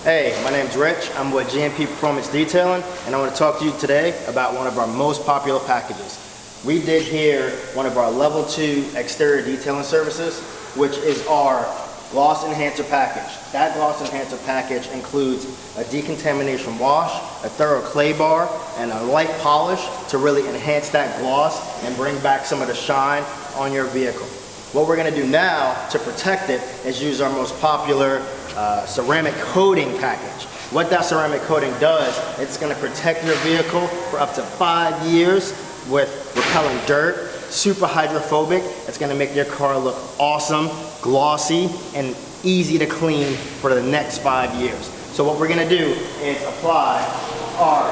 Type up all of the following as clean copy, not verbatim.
Hey, my name's Rich. I'm with GMP Performance Detailing, and I want to talk to you today about one of our most popular packages. We did here one of our level 2 exterior detailing services, which is our gloss enhancer package. That gloss enhancer package includes a decontamination wash, a thorough clay bar, and a light polish to really enhance that gloss and bring back some of the shine on your vehicle. What we're going to do now to protect it is use our most popular ceramic coating package. What that ceramic coating does, it's going to protect your vehicle for up to 5 years with repelling dirt, super hydrophobic. It's going to make your car look awesome, glossy, and easy to clean for the next 5 years. So what we're going to do is apply our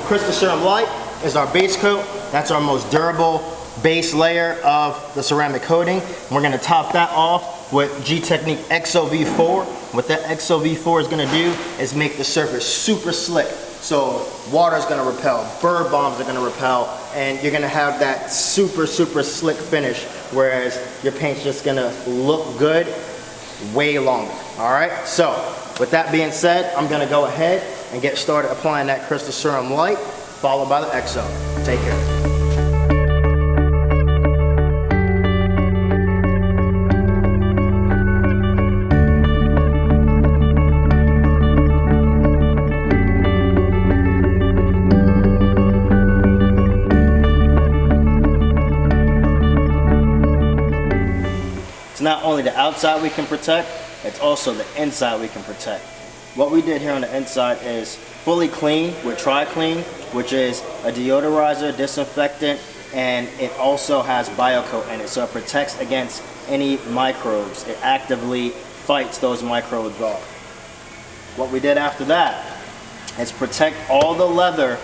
Crystal Serum Light is our base coat. That's our most durable base layer of the ceramic coating. And we're going to top that off with G-Technique XOV4. What that XOV4 is going to do is make the surface super slick. So water is going to repel, bird bombs are going to repel, and you're going to have that super slick finish, whereas your paint's just going to look good way longer. Alright, so with that being said, I'm going to go ahead and get started applying that Crystal Serum Light, followed by the XO. Take care. Not only the outside we can protect, it's also the inside we can protect. What we did here on the inside is fully clean with TriClean, which is a deodorizer, disinfectant, and it also has BioCoat in it, so it protects against any microbes. It actively fights those microbes off. What we did after that is protect all the leather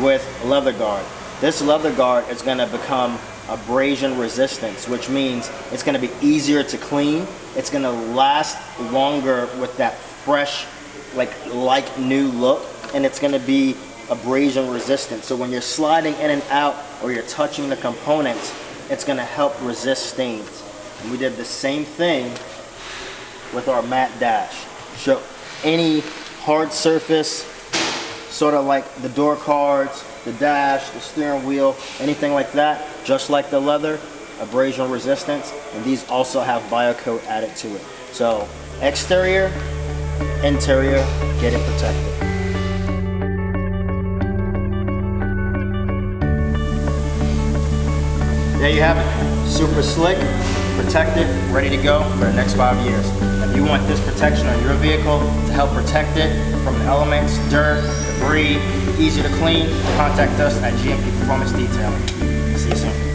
with Leather Guard. This Leather Guard is going to become abrasion resistance, which means it's going to be easier to clean. It's going to last longer with that fresh, like new look, and it's going to be abrasion resistant. So when you're sliding in and out or you're touching the components, it's going to help resist stains. And we did the same thing with our matte dash. So any hard surface, sort of like the door cards, the dash, the steering wheel, anything like that, just like the leather, abrasion resistance, and these also have BioCoat added to it. So exterior, interior, get it protected. There you have it, super slick, protected, ready to go for the next 5 years. If you want this protection on your vehicle to help protect it from the elements, dirt, debris, easy to clean, contact us at GMP Performance Detailing. See you soon.